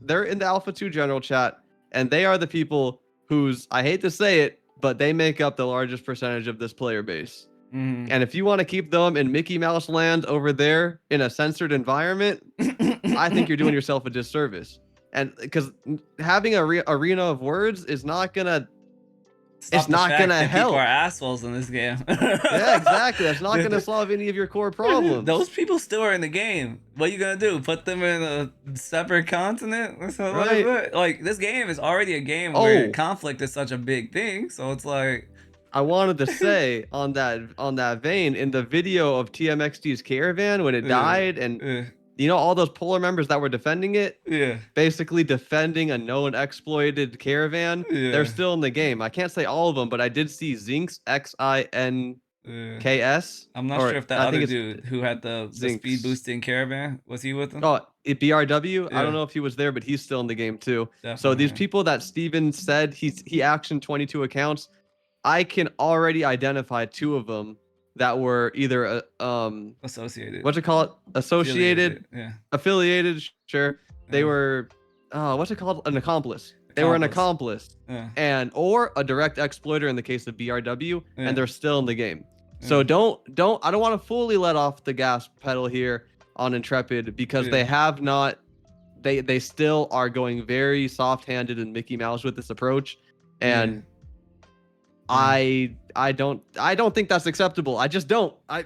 they're in the Alpha 2 general chat, and they are the people whose, I hate to say it, but they make up the largest percentage of this player base. And if you want to keep them in Mickey Mouse land over there in a censored environment, I think you're doing yourself a disservice. And because having a arena of words is not gonna, it's not gonna help.
People are assholes in this game.
Yeah, exactly. That's not gonna solve any of your core problems.
Those people still are in the game. What are you gonna do? Put them in a separate continent? Right. Like, this game is already a game where conflict is such a big thing. So it's like,
I wanted to say on that vein, in the video of TMXT's Caravan when it died, and you know all those Polar members that were defending it, basically defending a known exploited caravan, they're still in the game. I can't say all of them, but I did see Zinks, XINKS.
I'm not sure if that other dude who had the speed boosting caravan, was he with them?
Oh, BRW. I don't know if he was there, but he's still in the game too. Definitely, so these people that Steven said he actioned 22 accounts, I can already identify 2 of them that were either
associated.
What's it called? Affiliated. Sure. They were what's it called? An accomplice. They were an accomplice. And or a direct exploiter in the case of BRW, and they're still in the game. So I don't want to fully let off the gas pedal here on Intrepid, because they have not, they still are going very soft-handed and Mickey Mouse with this approach, and I don't think that's acceptable. I just don't. I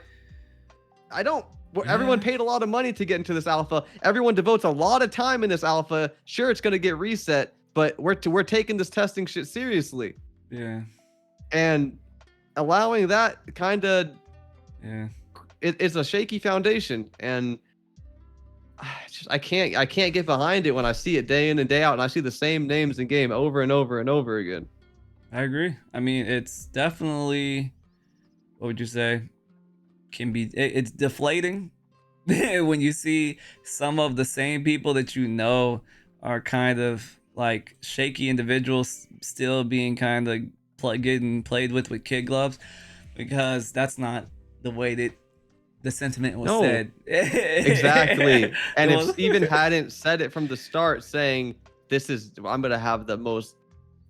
don't. Everyone paid a lot of money to get into this alpha. Everyone devotes a lot of time in this alpha. Sure, it's going to get reset, but we're taking this testing shit seriously.
Yeah.
And allowing that kind of it's a shaky foundation, and I can't get behind it when I see it day in and day out, and I see the same names in game over and over and over again.
I agree. I mean, it's definitely, what would you say, it's deflating when you see some of the same people that you know are kind of like shaky individuals still being kind of getting played with kid gloves, because that's not the way that the sentiment was said.
Exactly. And if Steven hadn't said it from the start, saying I'm gonna have the most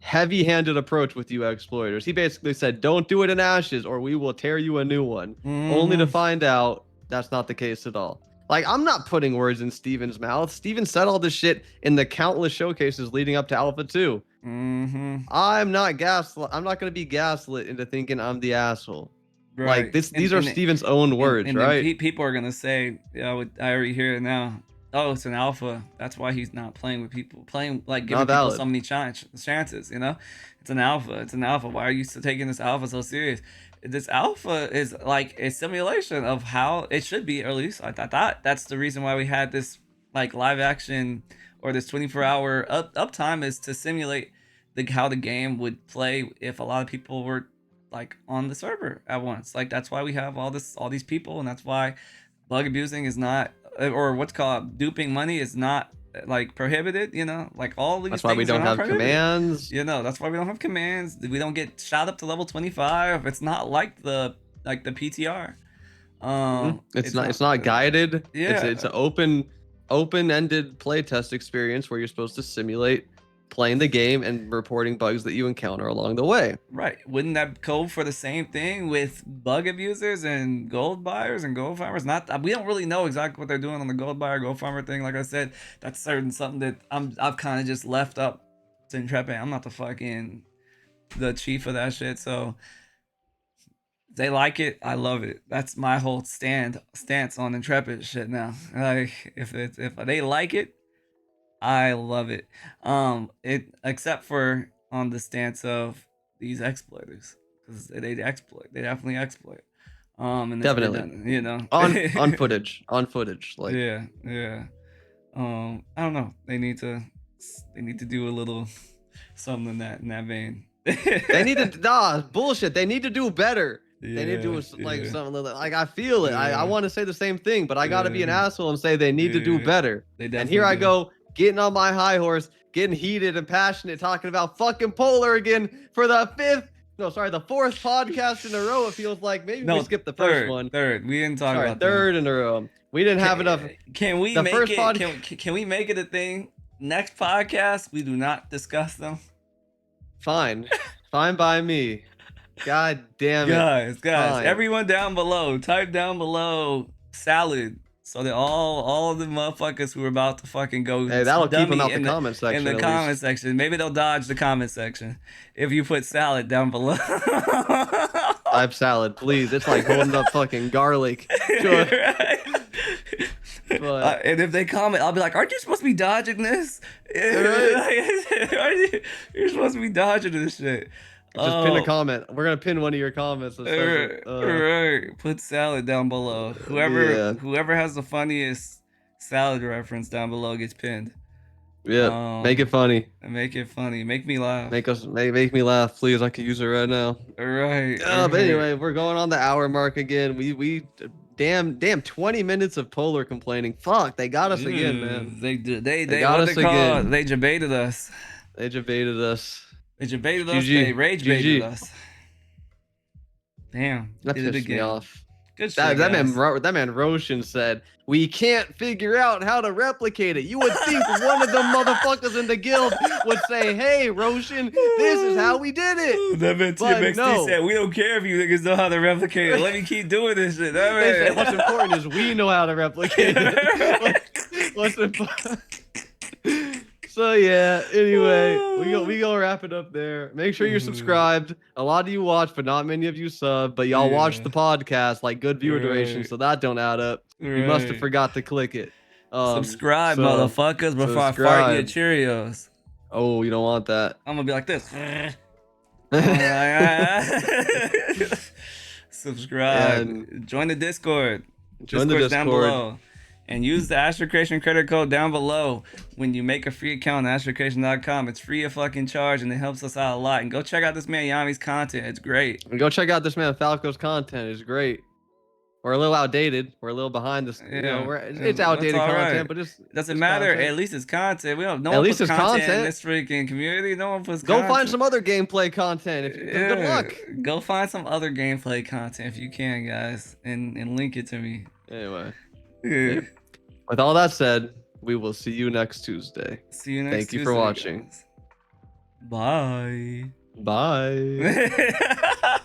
heavy-handed approach with you exploiters, he basically said, don't do it in Ashes or we will tear you a new one, only to find out that's not the case at all. Like, I'm not putting words in Steven's mouth. Steven said all this shit in the countless showcases leading up to Alpha 2. I'm not gaslit. I'm not going to be gaslit into thinking I'm the asshole. Right. Like, these are Steven's own words, right?
People are going to say, I already hear it now, oh, it's an alpha, that's why he's not playing with people, giving people so many chances, you know? It's an alpha. Why are you taking this alpha so serious? This alpha is like a simulation of how it should be, or at least I thought that's the reason why we had this like live action or this 24-hour uptime, is to simulate how the game would play if a lot of people were like on the server at once. Like, that's why we have all these people, and that's why bug abusing is not, or what's called duping money is not like prohibited, you know, like all these.
That's why we don't have commands.
You know, that's why we don't have commands. We don't get shot up to level 25. It's not like the PTR.
It's not guided. Yeah, it's an open-ended playtest experience where you're supposed to simulate playing the game and reporting bugs that you encounter along the way.
Right. Wouldn't that go for the same thing with bug abusers and gold buyers and gold farmers? We don't really know exactly what they're doing on the gold buyer, gold farmer thing. Like I said, that's something that I've kind of just left up to Intrepid. I'm not the chief of that shit. So they like it, I love it. That's my whole stance on Intrepid shit now. Like, if they like it, I love it. Except for on the stance of these exploiters, because they definitely exploit. And
definitely,
you know,
on footage, like
yeah. I don't know. They need to do a little something in that vein.
They need to bullshit. They need to do better. They need to do something like I feel it. I want to say the same thing, but I got to be an asshole and say they need to do better. And here I go, getting on my high horse, getting heated and passionate, talking about fucking Polar again for the fourth podcast in a row. It feels like maybe we skipped the first one.
Third. We didn't talk about
third in a row. We didn't have enough.
Can we make it a thing? Next podcast, we do not discuss them.
Fine by me. God damn it.
Guys,
Fine.
everyone down below, type down below salad. So that all the motherfuckers who are about to fucking go,
hey, that'll keep them out the comment section.
In the comment section, maybe they'll dodge the comment section if you put salad down below.
Type salad, please. It's like holding up fucking garlic.
But, and if they comment, I'll be like, "Aren't you supposed to be dodging this?
Right.
You're supposed to be dodging this shit."
Just pin a comment. We're gonna pin one of your comments.
Right. Put salad down below. Whoever has the funniest salad reference down below gets pinned.
Yeah. Make it funny.
Make it funny. Make me laugh.
Make me laugh, please. I could use it right now.
Right.
But anyway, we're going on the hour mark again. We damn 20 minutes of Polar complaining. Fuck, they got us again, man.
They got us again. They debated us.
They debated us.
They rage baited us. Damn.
That
did it
pissed
again.
me off.
Good shit,
that man Roshan said, "We can't figure out how to replicate it." You would think one of the motherfuckers in the guild would say, "Hey, Roshan, this is how we did it."
That man TMXT said, "We don't care if you niggas know how to replicate it. Let me keep doing this shit." That man.
Said, what's important is we know how to replicate it. What's important? So yeah, anyway, we gonna wrap it up there. Make sure you're subscribed. A lot of you watch, but not many of you sub. But y'all watch the podcast, like good viewer duration, so that don't add up. You must have forgot to click it.
Subscribe, motherfuckers, before I fart your Cheerios.
Oh, you don't want that.
I'm gonna be like this. Subscribe. Join the Discord. Discord's down below. And use the Astro Creation credit code down below when you make a free account on astrocreation.com. It's free of fucking charge, and it helps us out a lot. And go check out this man Yami's content. It's great.
And go check out this man Falco's content. It's great. We're a little outdated. We're a little behind this. You know, it's outdated content, but just
doesn't matter. Content. At least it's content. No one puts content in this freaking community. No one puts content.
Go find some other gameplay content. Good luck.
Go find some other gameplay content if you can, guys, and link it to me.
Anyway. Yeah. With all that said, we will see you next Tuesday. Thank you for watching.
Guys. Bye.
Bye.